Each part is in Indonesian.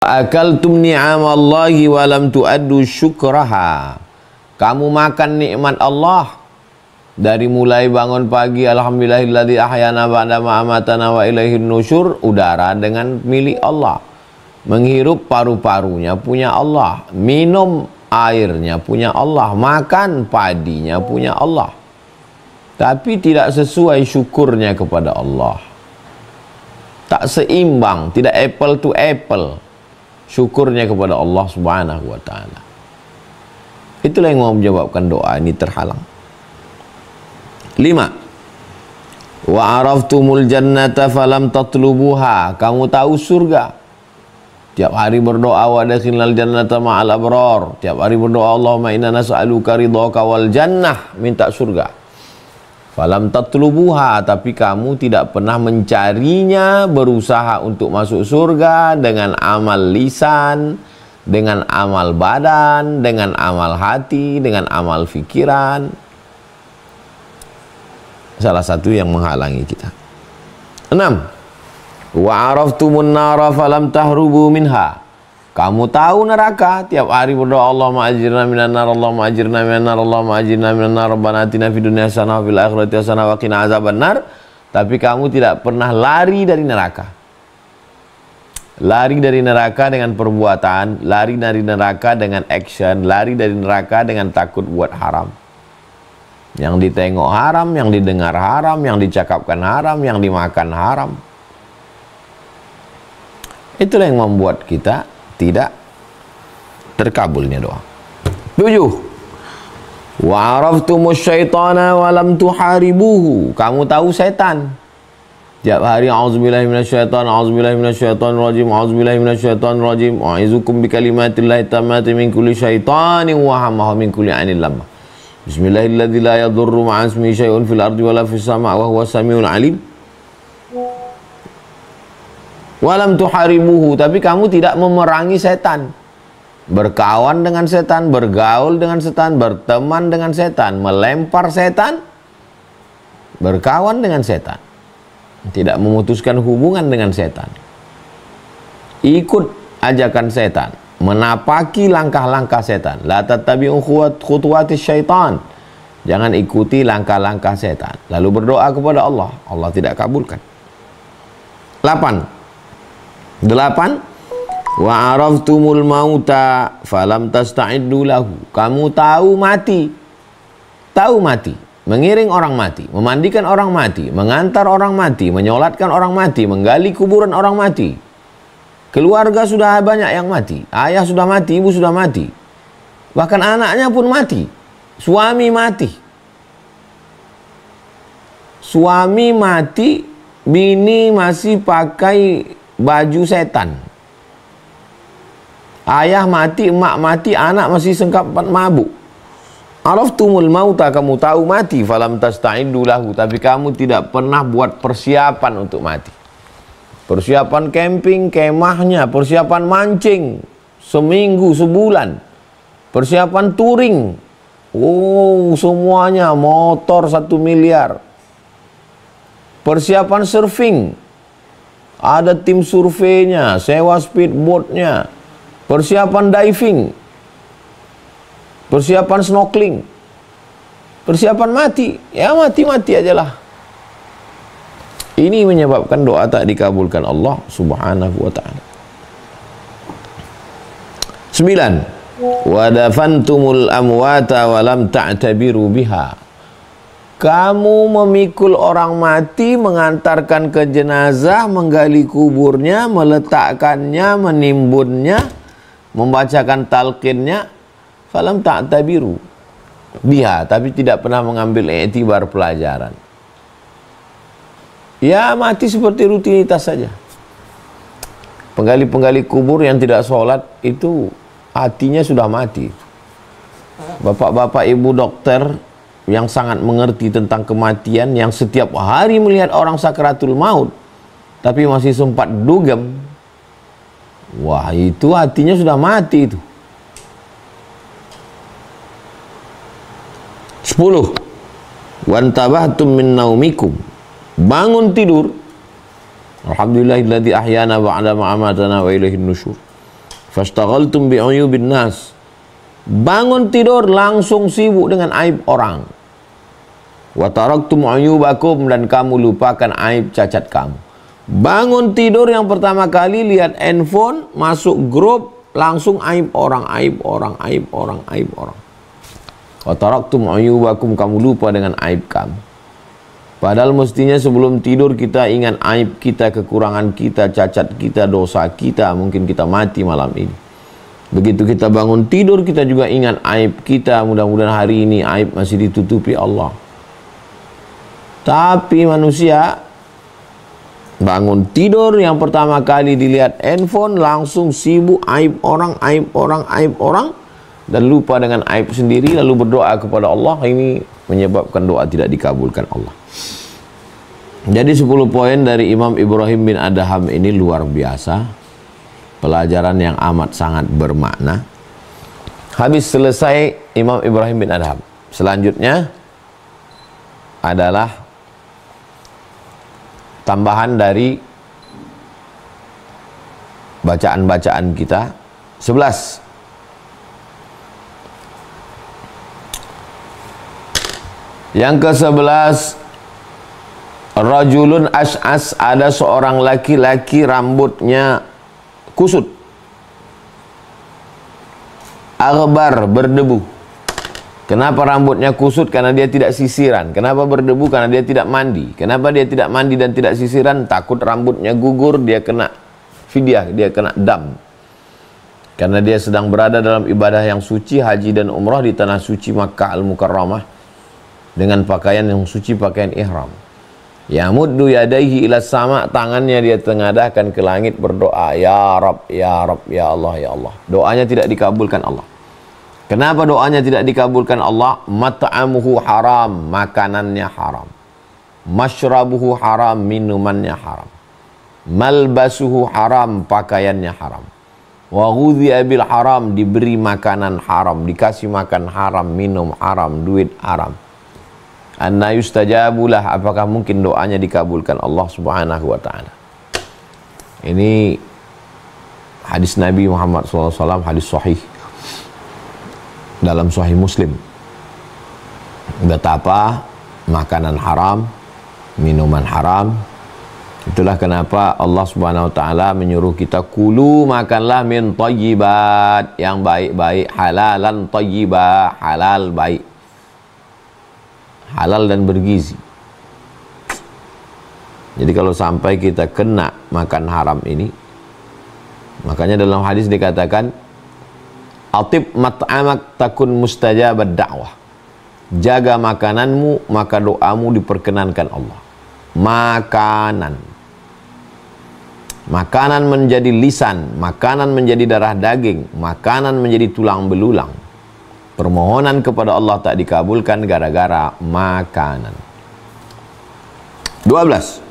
Akaltum ni'amallahi wa lam tu'addu syukraha. Kamu makan nikmat Allah dari mulai bangun pagi, alhamdulillahilladzi ahyana ba'da ma amatana wa ilaihin nusyur, udara dengan milik Allah. Menghirup paru-parunya punya Allah, minum airnya punya Allah, makan padinya punya Allah. Tapi tidak sesuai syukurnya kepada Allah. Tak seimbang, tidak apple to apple syukurnya kepada Allah Subhanahu wa ta'ala. Itulah yang mau menyebabkan doa ini terhalang. 5. Wa araftumul jannata falam tatlubuha. Kamu tahu surga. Tiap hari berdoa wa adkhilnal jannata ma'al abrar. Tiap hari berdoa Allahumma inna nas'aluka ridhaka wal jannah, minta surga. Falam tatlubuha, tapi kamu tidak pernah mencarinya, berusaha untuk masuk surga dengan amal lisan, dengan amal badan, dengan amal hati, dengan amal fikiran. Salah satu yang menghalangi kita. 6. Wa araftumun nara falam tahrubu minha. Kamu tahu neraka, tiap hari berdoa Allahumma ajirna minan nar, Allahumma ajirna minan nar, Allahumma ajirna minan nar, Rabbana atina fid dunya hasanah wa fil akhirati hasanah wa qina azabannar. Tapi kamu tidak pernah lari dari neraka. Lari dari neraka dengan perbuatan, lari dari neraka dengan action, lari dari neraka dengan takut buat haram. Yang ditengok haram, yang didengar haram, yang dicakapkan haram, yang dimakan haram. Itulah yang membuat kita tidak terkabulnya doa. 7. Wa araftumus syaitana wa lam tuharibuhu. Kamu tahu setan. Tiap hari auzubillahi minasyaitonir rajim, auzubillahi minasyaitonir rajim, a'idzukum bikalimatillahi tammati min kulli syaitanin wa hamma min kulli ainil lamma. Bismillahilladzi la yadurru ma'a ismihi syai'un fil ardi wala fis sama' wa huwas samiul alim. Walam tuharibuhu, tapi kamu tidak memerangi setan. Berkawan dengan setan, bergaul dengan setan, berteman dengan setan, melempar setan, berkawan dengan setan. Tidak memutuskan hubungan dengan setan. Ikut ajakan setan, menapaki langkah-langkah setan. La tattabi'u khutuwatis syaitan. Jangan ikuti langkah-langkah setan. Lalu berdoa kepada Allah, Allah tidak kabulkan. 8. Wa araftumul mauta falam tasta'iddu lahu. Kamu tahu mati. Tahu mati. Mengiring orang mati, memandikan orang mati, mengantar orang mati, menyolatkan orang mati, menggali kuburan orang mati. Keluarga sudah banyak yang mati. Ayah sudah mati, ibu sudah mati. Bahkan anaknya pun mati. Suami mati. Suami mati, bini masih pakai baju setan. Ayah mati, emak mati, anak masih sengkap mabuk. Araftumul mauta, kamu tahu mati, falam tasta'iddu lahu, tapi kamu tidak pernah buat persiapan untuk mati. Persiapan camping, kemahnya, persiapan mancing, seminggu, sebulan. Persiapan touring. Oh, semuanya, motor 1 miliar. Persiapan surfing. Ada tim surveinya, sewa speedboatnya, persiapan diving, persiapan snorkeling, persiapan mati. Ya mati-mati aja lah. Ini menyebabkan doa tak dikabulkan Allah Subhanahu wa ta'ala. 9. Wa dafantumul amwata wa lam ta'tabiru biha. Kamu memikul orang mati, mengantarkan ke jenazah, menggali kuburnya, meletakkannya, menimbunnya, membacakan talqinnya. Falam ta'tabiru biha, tapi tidak pernah mengambil i'tibar pelajaran. Ya mati seperti rutinitas saja. Penggali-penggali kubur yang tidak sholat itu hatinya sudah mati. Bapak-bapak ibu dokter yang sangat mengerti tentang kematian, yang setiap hari melihat orang sakaratul maut tapi masih sempat dugem, wah itu hatinya sudah mati itu. 10. Wantabahtum min naumikum. Bangun tidur. Alhamdulillahilladzi ahyana ba'da ma amatana wa ilaihin nusyur. Fastaghaltum bi'uyubin nas. Bangun tidur langsung sibuk dengan aib orang. Wa taraktum uyubakum, dan kamu lupakan aib cacat kamu. Bangun tidur yang pertama kali lihat handphone, masuk grup, langsung aib orang, aib orang, aib orang, aib orang. Wa taraktum uyubakum, kamu lupa dengan aib kamu. Padahal mestinya sebelum tidur kita ingat aib kita, kekurangan kita, cacat kita, dosa kita. Mungkin kita mati malam ini. Begitu kita bangun tidur, kita juga ingat aib kita. Mudah-mudahan hari ini aib masih ditutupi Allah. Tapi manusia bangun tidur yang pertama kali dilihat handphone, langsung sibuk aib orang, aib orang, aib orang, dan lupa dengan aib sendiri, lalu berdoa kepada Allah. Ini menyebabkan doa tidak dikabulkan Allah. Jadi 10 poin dari Imam Ibrahim bin Adham ini luar biasa. Pelajaran yang amat sangat bermakna. Habis selesai Imam Ibrahim bin Adham. Selanjutnya adalah tambahan dari bacaan-bacaan kita. 11. Yang ke-11, rajulun ash'as, ada seorang laki-laki rambutnya kusut, aghbar, berdebu. Kenapa rambutnya kusut? Karena dia tidak sisiran. Kenapa berdebu? Karena dia tidak mandi. Kenapa dia tidak mandi dan tidak sisiran? Takut rambutnya gugur, dia kena fidyah, dia kena dam. Karena dia sedang berada dalam ibadah yang suci, haji dan umrah di tanah suci Makkah Al-Mukarramah, dengan pakaian yang suci, pakaian ihram. Yamuddu yadaihi ila sama, tangannya dia tengadahkan ke langit berdoa, ya Rabb, ya Rabb, ya Allah, ya Allah. Doanya tidak dikabulkan Allah. Kenapa doanya tidak dikabulkan Allah? Mat'amuhu haram, makanannya haram. Mashrabuhu haram, minumannya haram. Malbasuhu haram, pakaiannya haram. Wa ghudhiya bil haram, diberi makanan haram, dikasih makan haram, minum haram, duit haram. Anna yustajabulah, apakah mungkin doanya dikabulkan Allah Subhanahu wa ta'ala? Ini hadis Nabi Muhammad SAW, hadis sahih dalam Sahih Muslim. Betapa makanan haram, minuman haram. Itulah kenapa Allah Subhanahu wa ta'ala menyuruh kita, kulu, makanlah min thayyibat, yang baik-baik, halalan thayyibah, halal baik, halal dan bergizi. Jadi kalau sampai kita kena makan haram ini, makanya dalam hadis dikatakan, atib mat'amak takun mustajabad da'wah. Jaga makananmu, maka doamu diperkenankan Allah. Makanan. Makanan menjadi lisan, makanan menjadi darah daging, makanan menjadi tulang belulang. Permohonan kepada Allah tak dikabulkan gara-gara makanan. 12.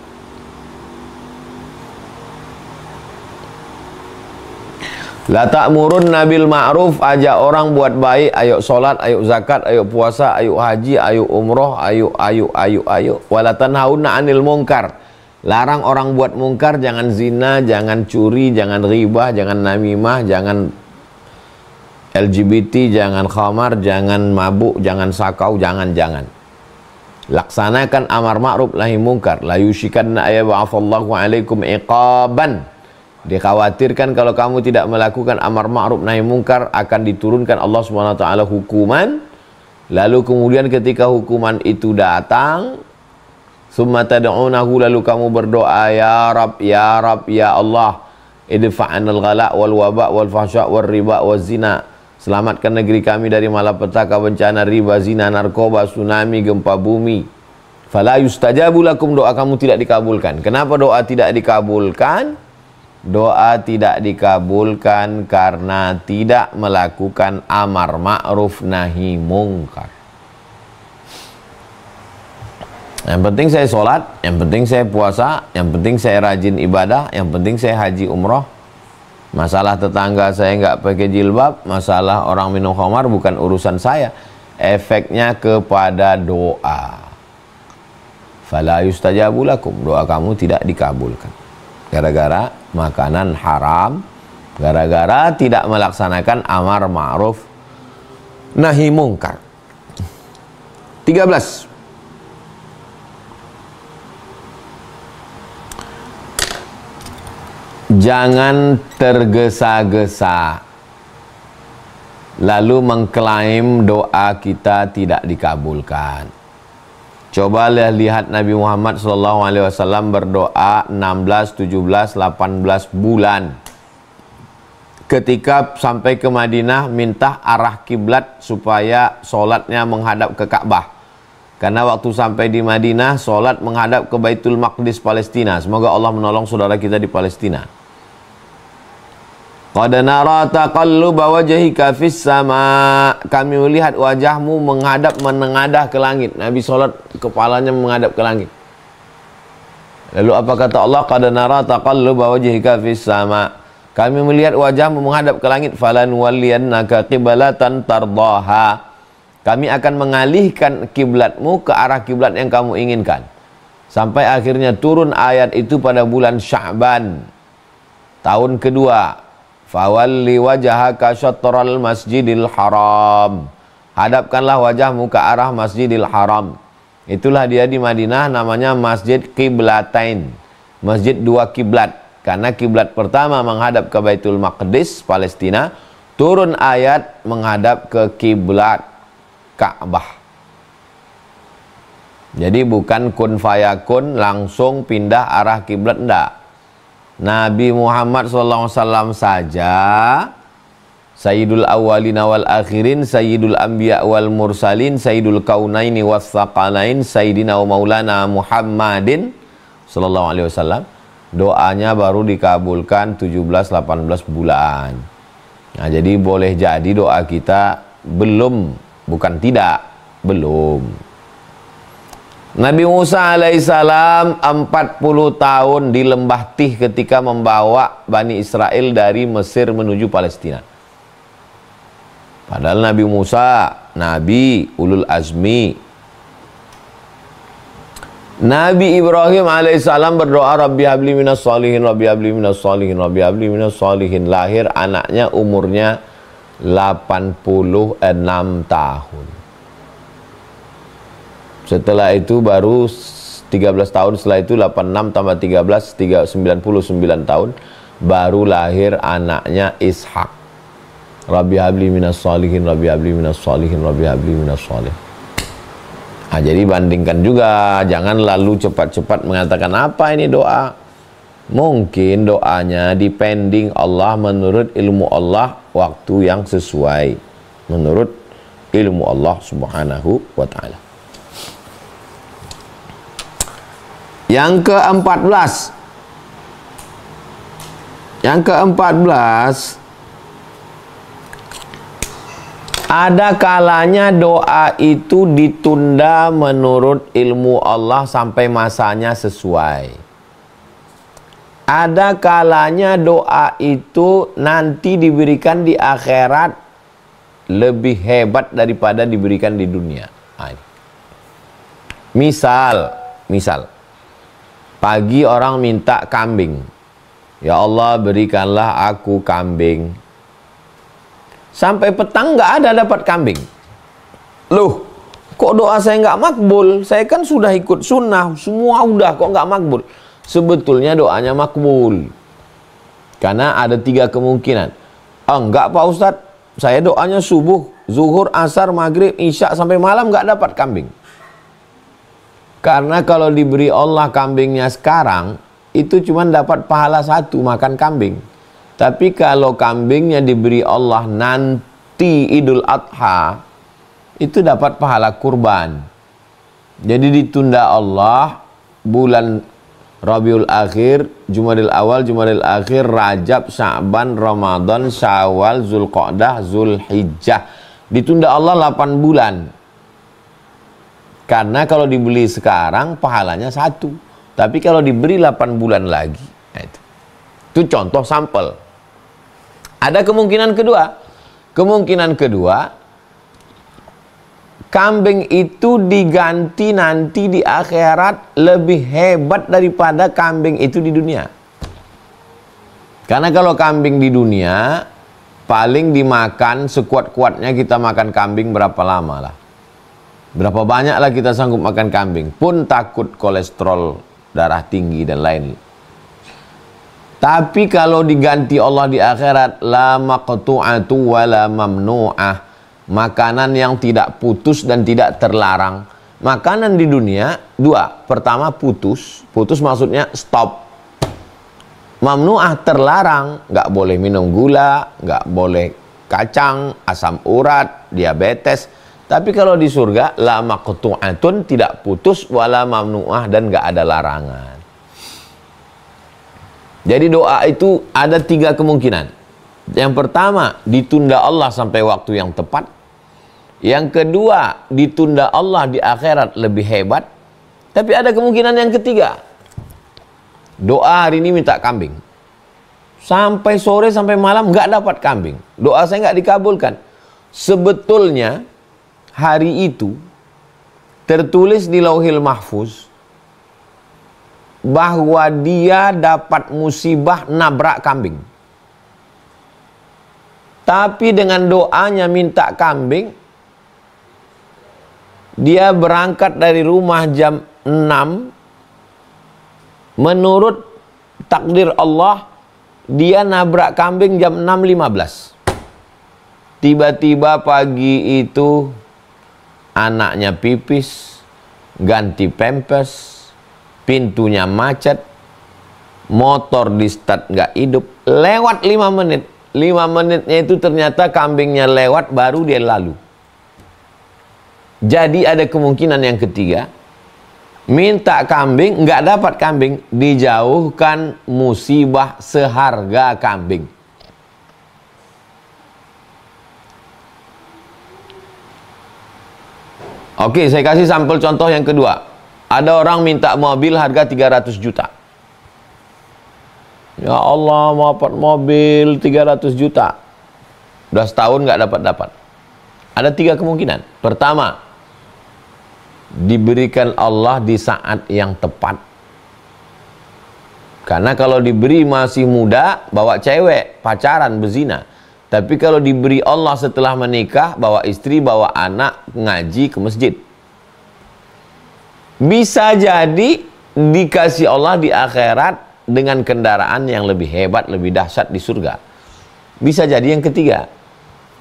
La ta'murun nabil ma'ruf, ajak orang buat baik, ayo solat, ayo zakat, ayo puasa, ayo haji, ayo umroh, ayo. Wala tanhauna 'anil munkar. Larang orang buat mungkar, jangan zina, jangan curi, jangan ribah, jangan namimah, jangan LGBT, jangan khamar, jangan mabuk, jangan sakau, jangan. Laksanakan amar ma'ruf nahi munkar. La yushikanna ayyab'atsallahu 'alaikum iqaban. Dikhawatirkan kalau kamu tidak melakukan amar ma'ruf nahi munkar, akan diturunkan Allah Subhanahu wa taala hukuman. Lalu kemudian ketika hukuman itu datang, summa tad'unahu, lalu kamu berdoa, ya Rabb, ya Rabb, ya Allah, idfa'anal ghala wal waba wal fahsya wal riba wal zina. Selamatkan negeri kami dari malapetaka, bencana, riba, zina, narkoba, tsunami, gempa bumi. Fala yustajabu lakum, doa kamu tidak dikabulkan. Kenapa doa tidak dikabulkan? Doa tidak dikabulkan karena tidak melakukan amar ma'ruf nahi munkar. Yang penting saya sholat, yang penting saya puasa, yang penting saya rajin ibadah, yang penting saya haji umroh. Masalah tetangga saya nggak pakai jilbab, masalah orang minum khamar bukan urusan saya. Efeknya kepada doa. Fala yustajabu lakum, doa kamu tidak dikabulkan gara-gara makanan haram, Gara-gara tidak melaksanakan amar ma'ruf nahi mungkar. 13. Jangan tergesa-gesa lalu mengklaim doa kita tidak dikabulkan. Coba lihat Nabi Muhammad SAW berdoa 16, 17, 18 bulan. Ketika sampai ke Madinah, minta arah kiblat supaya sholatnya menghadap ke Ka'bah. Karena waktu sampai di Madinah, sholat menghadap ke Baitul Maqdis Palestina. Semoga Allah menolong saudara kita di Palestina. Qad nara taqalluba wajhika fis sama. Kami melihat wajahmu menengadah ke langit. Nabi sholat kepalanya menghadap ke langit. Lalu apa kata Allah? Qad nara taqalluba wajhika fis sama. Kami melihat wajahmu menghadap ke langit. Falan walliyannaka qiblatan tardaha. Kami akan mengalihkan kiblatmu ke arah kiblat yang kamu inginkan. Sampai akhirnya turun ayat itu pada bulan Sya'ban tahun kedua. Fawalli wajhaka syatral masjidil haram. Hadapkanlah wajahmu ke arah Masjidil Haram. Itulah dia di Madinah, namanya Masjid Qiblatain. Masjid dua kiblat. Karena kiblat pertama menghadap ke Baitul Maqdis Palestina, turun ayat menghadap ke kiblat Ka'bah. Jadi bukan kun fayakun langsung pindah arah kiblat, enggak. Nabi Muhammad SAW saja Sayyidul awwalin wal akhirin, Sayyidul anbiya wal mursalin, Sayyidul kaunaini was saqalain, Sayyidina wa maulana Muhammadin sallallahu alaihi wasallam, doanya baru dikabulkan 17-18 bulan. Nah, jadi boleh jadi doa kita belum, bukan tidak, belum. Nabi Musa alaihissalam 40 tahun di lembah Tih ketika membawa Bani Israel dari Mesir menuju Palestina. Padahal Nabi Musa, Nabi ulul azmi. Nabi Ibrahim alaihissalam berdoa, Rabbi habli minas sholihin, Rabbi habli minas sholihin, Rabbi habli minas sholihin. Lahir anaknya umurnya 86 tahun. Setelah itu baru 13 tahun, setelah itu 86 tambah 13, 99 tahun, baru lahir anaknya Ishak. Rabbi habli minas sholihin, Rabbi habli minas sholihin, Rabbi habli minas sholihin. Nah, jadi bandingkan juga, jangan lalu cepat-cepat mengatakan apa ini doa. Mungkin doanya depending Allah menurut ilmu Allah, waktu yang sesuai menurut ilmu Allah subhanahu wa ta'ala. Yang ke-14, ada kalanya doa itu ditunda menurut ilmu Allah sampai masanya sesuai. Ada kalanya doa itu nanti diberikan di akhirat lebih hebat daripada diberikan di dunia. Misal pagi orang minta kambing. Ya Allah, berikanlah aku kambing. Sampai petang nggak ada dapat kambing. Loh, kok doa saya nggak makbul? Saya kan sudah ikut sunnah, semua udah, kok nggak makbul? Sebetulnya doanya makbul. Karena ada 3 kemungkinan. Enggak Pak Ustadz, saya doanya subuh, zuhur, asar, maghrib, isya sampai malam nggak dapat kambing. Karena kalau diberi Allah kambingnya sekarang, itu cuma dapat pahala 1 makan kambing. Tapi kalau kambingnya diberi Allah nanti Idul Adha, itu dapat pahala kurban. Jadi ditunda Allah bulan Rabiul Akhir, Jumadil Awal, Jumadil Akhir, Rajab, Sya'ban, Ramadan, Syawal, Zulqa'dah, Zulhijjah. Ditunda Allah 8 bulan. Karena kalau dibeli sekarang pahalanya 1. Tapi kalau diberi 8 bulan lagi, nah itu contoh sampel. Ada kemungkinan kedua. Kemungkinan kedua, kambing itu diganti nanti di akhirat lebih hebat daripada kambing itu di dunia. Karena kalau kambing di dunia paling dimakan sekuat-kuatnya kita makan kambing berapa lama lah. Berapa banyak lah kita sanggup makan kambing, pun takut kolesterol darah tinggi dan lain. Tapi kalau diganti Allah di akhirat, la maqtu'atu wa la mamnu'ah, makanan yang tidak putus dan tidak terlarang. Makanan di dunia dua, pertama putus maksudnya stop. Mamnu'ah terlarang, nggak boleh minum gula, nggak boleh kacang, asam urat, diabetes. Tapi kalau di surga, la maqtu'atun, tidak putus, wala mamnu'ah, dan nggak ada larangan. Jadi doa itu ada 3 kemungkinan. Yang pertama, ditunda Allah sampai waktu yang tepat. Yang kedua, ditunda Allah di akhirat lebih hebat. Tapi ada kemungkinan yang ketiga. Doa hari ini minta kambing. Sampai sore, sampai malam nggak dapat kambing. Doa saya nggak dikabulkan. Sebetulnya, hari itu tertulis di Lauhil Mahfuz bahwa dia dapat musibah nabrak kambing. Tapi dengan doanya minta kambing, dia berangkat dari rumah jam 6. Menurut takdir Allah, dia nabrak kambing jam 6.15. Tiba-tiba pagi itu anaknya pipis, ganti pempes, pintunya macet, motor di start nggak hidup, lewat 5 menit. 5 menitnya itu ternyata kambingnya lewat, baru dia lalu. Jadi ada kemungkinan yang ketiga, minta kambing, nggak dapat kambing, dijauhkan musibah seharga kambing. Oke, saya kasih sampel contoh yang kedua. Ada orang minta mobil harga 300 juta. Ya Allah, mau dapat mobil 300 juta. Udah setahun nggak dapat. Ada 3 kemungkinan. Pertama, diberikan Allah di saat yang tepat. Karena kalau diberi masih muda, bawa cewek, pacaran, berzina. Tapi kalau diberi Allah setelah menikah, bawa istri, bawa anak, ngaji ke masjid. Bisa jadi dikasih Allah di akhirat dengan kendaraan yang lebih hebat, lebih dahsyat di surga. Bisa jadi yang ketiga,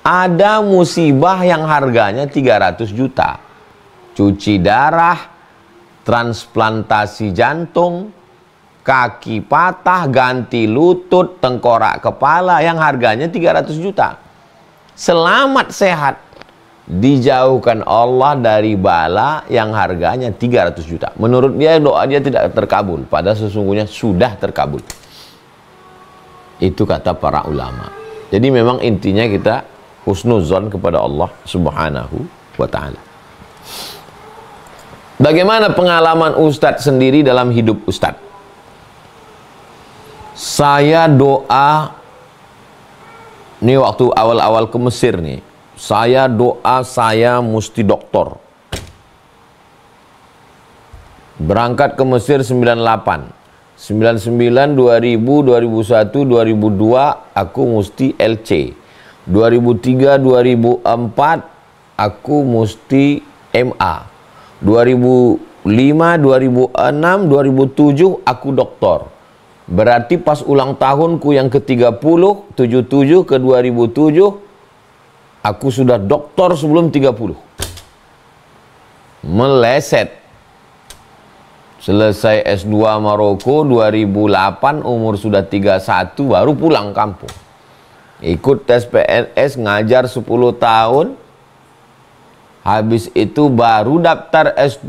ada musibah yang harganya 300 juta. Cuci darah, transplantasi jantung, kaki patah, ganti lutut, tengkorak kepala yang harganya 300 juta. Selamat sehat, dijauhkan Allah dari bala yang harganya 300 juta. Menurut dia doa dia tidak terkabul, padahal sesungguhnya sudah terkabul. Itu kata para ulama. Jadi memang intinya kita husnuzon kepada Allah Subhanahu wa ta'ala. Bagaimana pengalaman Ustadz sendiri dalam hidup Ustadz? Saya doa, ini waktu awal-awal ke Mesir nih, saya doa saya mesti doktor. Berangkat ke Mesir 98, 99, 2000, 2001, 2002 aku mesti LC. 2003, 2004 aku mesti MA. 2005, 2006, 2007 aku doktor. Berarti pas ulang tahunku yang ke-30, 77 ke 2007, aku sudah doktor sebelum 30. Meleset. Selesai S2 Maroko 2008, umur sudah 31, baru pulang kampung. Ikut tes PNS, ngajar 10 tahun. Habis itu baru daftar S3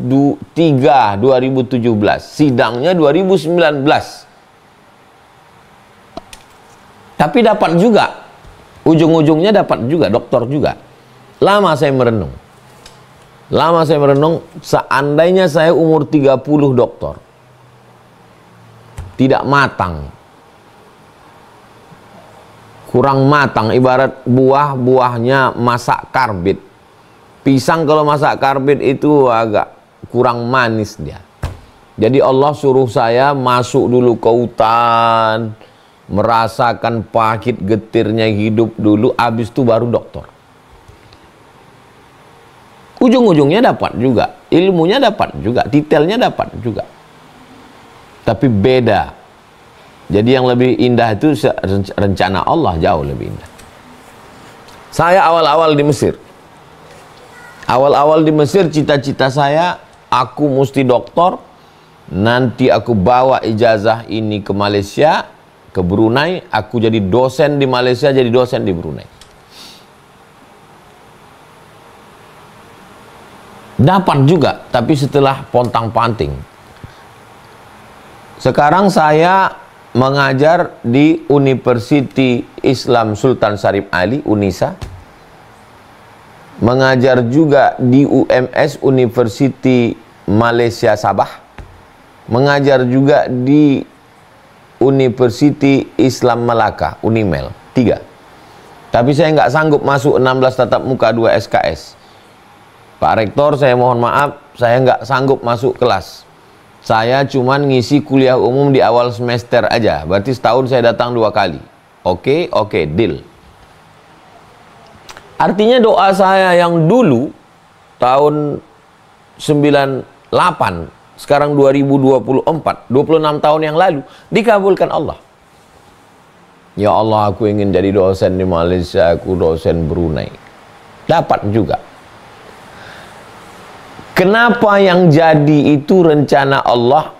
2017. Sidangnya 2019. Tapi dapat juga. Ujung-ujungnya dapat juga, doktor juga. Lama saya merenung. Seandainya saya umur 30 doktor. Tidak matang. Kurang matang, ibarat buah-buahnya masak karbit. Pisang kalau masak karbit itu agak kurang manis dia. Jadi Allah suruh saya masuk dulu ke hutan, merasakan pahit getirnya hidup dulu, habis itu baru doktor. Ujung-ujungnya dapat juga, ilmunya dapat juga, detailnya dapat juga. Tapi beda. Jadi yang lebih indah itu rencana Allah, jauh lebih indah. Saya awal-awal di Mesir. Awal-awal di Mesir cita-cita saya, aku mesti doktor. Nanti aku bawa ijazah ini ke Malaysia, ke Brunei, aku jadi dosen di Malaysia, jadi dosen di Brunei. Dapat juga, tapi setelah pontang-panting. Sekarang saya mengajar di University Islam Sultan Syarif Ali, UNISA. Mengajar juga di UMS, University Malaysia Sabah. Mengajar juga di University Islam Melaka, Unimel, 3. Tapi saya nggak sanggup masuk 16 tatap muka 2 SKS. Pak Rektor, saya mohon maaf, saya nggak sanggup masuk kelas. Saya cuman ngisi kuliah umum di awal semester aja. Berarti setahun saya datang 2 kali. Oke, deal. Artinya doa saya yang dulu, tahun 98, sekarang 2024, 26 tahun yang lalu, dikabulkan Allah. Ya Allah, aku ingin jadi dosen di Malaysia, aku dosen Brunei. Dapat juga. Kenapa yang jadi itu rencana Allah,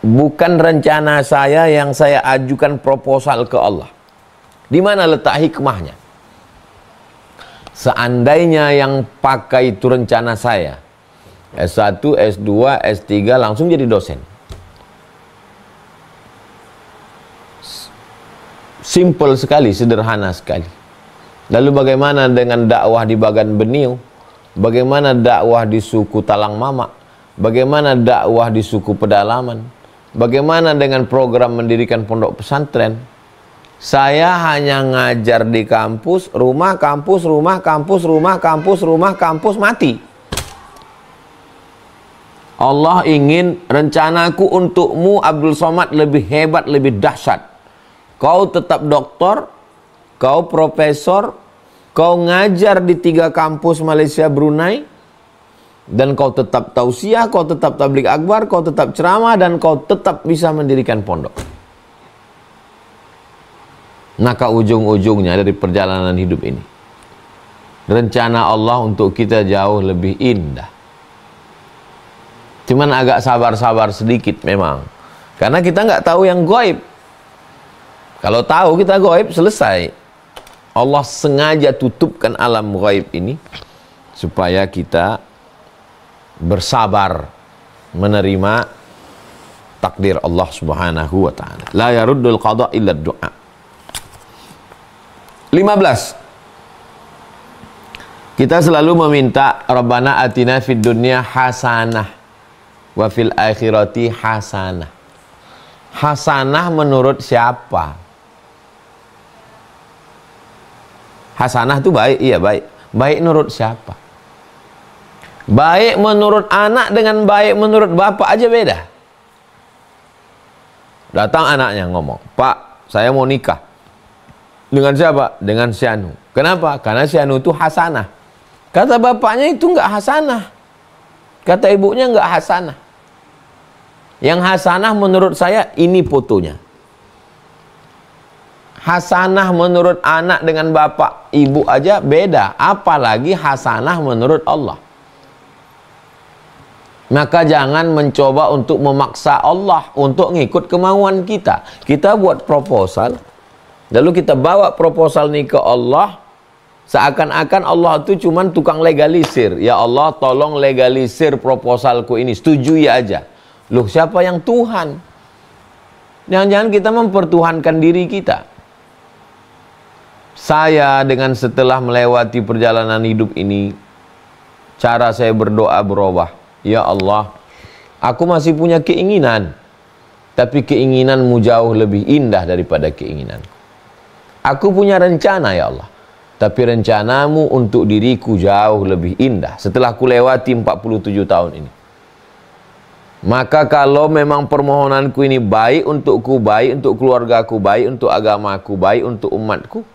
bukan rencana saya yang saya ajukan proposal ke Allah? Di mana letak hikmahnya? Seandainya yang pakai itu rencana saya, S1, S2, S3 langsung jadi dosen. Simple sekali, sederhana sekali. Lalu bagaimana dengan dakwah di Bagan Beniu? Bagaimana dakwah di suku Talang Mamak? Bagaimana dakwah di suku Pedalaman? Bagaimana dengan program mendirikan pondok pesantren? Saya hanya ngajar di kampus, rumah, kampus, rumah, kampus, rumah, kampus, rumah, kampus, mati. Allah ingin rencanaku untukmu Abdul Somad lebih hebat, lebih dahsyat. Kau tetap doktor, kau profesor, kau ngajar di 3 kampus Malaysia, Brunei, dan kau tetap tausiah, kau tetap tabligh akbar, kau tetap ceramah, dan kau tetap bisa mendirikan pondok. Maka ujung-ujungnya dari perjalanan hidup ini, rencana Allah untuk kita jauh lebih indah. Cuman agak sabar-sabar sedikit memang, karena kita nggak tahu yang gaib. Kalau tahu kita gaib, selesai. Allah sengaja tutupkan alam gaib ini supaya kita bersabar menerima takdir Allah Subhanahu wa taala. La yaruddul qada illa du'a. 15. Kita selalu meminta Rabbana atina fid dunya hasanah wa fil akhirati hasanah. Hasanah menurut siapa? Hasanah itu baik, iya baik. Baik menurut siapa? Baik menurut anak dengan baik menurut bapak aja beda. Datang anaknya ngomong, Pak, saya mau nikah. Dengan siapa? Dengan si Anu. Kenapa? Karena si Anu itu hasanah. Kata bapaknya itu enggak hasanah. Kata ibunya enggak hasanah. Yang hasanah menurut saya ini fotonya. Hasanah menurut anak dengan bapak ibu aja beda, apalagi hasanah menurut Allah. Maka jangan mencoba untuk memaksa Allah untuk ngikut kemauan kita. Kita buat proposal, lalu kita bawa proposal ini ke Allah, seakan-akan Allah itu cuman tukang legalisir. Ya Allah, tolong legalisir proposalku ini, setujui aja. Loh, siapa yang Tuhan? Jangan-jangan kita mempertuhankan diri kita. Saya dengan setelah melewati perjalanan hidup ini, cara saya berdoa berubah. Ya Allah, aku masih punya keinginan, tapi keinginanmu jauh lebih indah daripada keinginanku. Aku punya rencana ya Allah, tapi rencanamu untuk diriku jauh lebih indah. Setelah ku lewati 47 tahun ini, Maka kalau memang permohonanku ini baik untukku, baik untuk keluargaku, baik untuk agamaku, baik untuk umatku,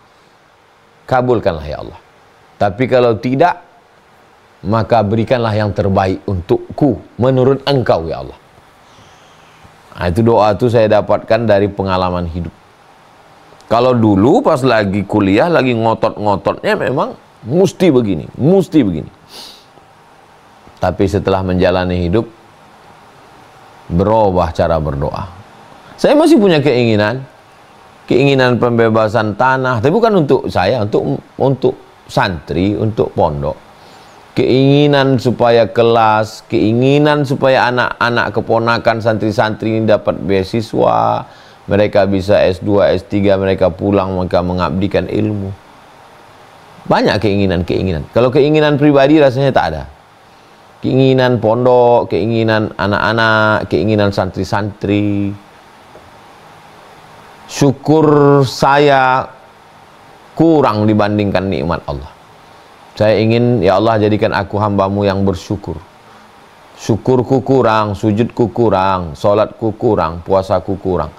kabulkanlah ya Allah. Tapi kalau tidak, maka berikanlah yang terbaik untukku menurut Engkau ya Allah. Nah, itu doa itu saya dapatkan dari pengalaman hidup. Kalau dulu pas lagi kuliah, lagi ngotot-ngototnya memang mesti begini, mesti begini. Tapi setelah menjalani hidup, berubah cara berdoa. Saya masih punya keinginan pembebasan tanah, tapi bukan untuk saya, untuk santri, untuk pondok. Keinginan supaya kelas, keinginan supaya anak-anak keponakan santri-santri ini dapat beasiswa, mereka bisa S2, S3, mereka pulang, mereka mengabdikan ilmu. Banyak keinginan-keinginan. Kalau keinginan pribadi rasanya tak ada. Keinginan pondok, keinginan anak-anak, keinginan santri-santri. Syukur saya kurang dibandingkan nikmat Allah. Saya ingin, ya Allah, jadikan aku hambamu yang bersyukur. Syukurku kurang, sujudku kurang, solatku kurang, puasaku kurang,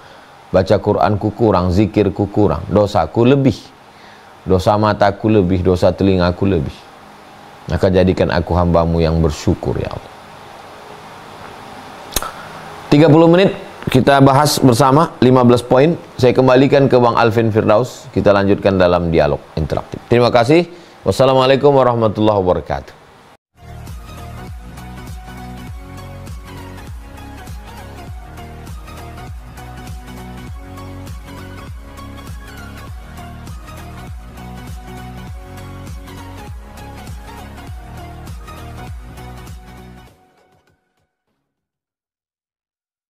baca Quranku kurang, zikirku kurang, dosaku lebih, dosa mataku lebih, dosa telingaku lebih. Maka jadikan aku hambamu yang bersyukur ya Allah. 30 menit kita bahas bersama 15 poin. Saya kembalikan ke Bang Alvin Firdaus. Kita lanjutkan dalam dialog interaktif. Terima kasih. Wassalamualaikum warahmatullahi wabarakatuh.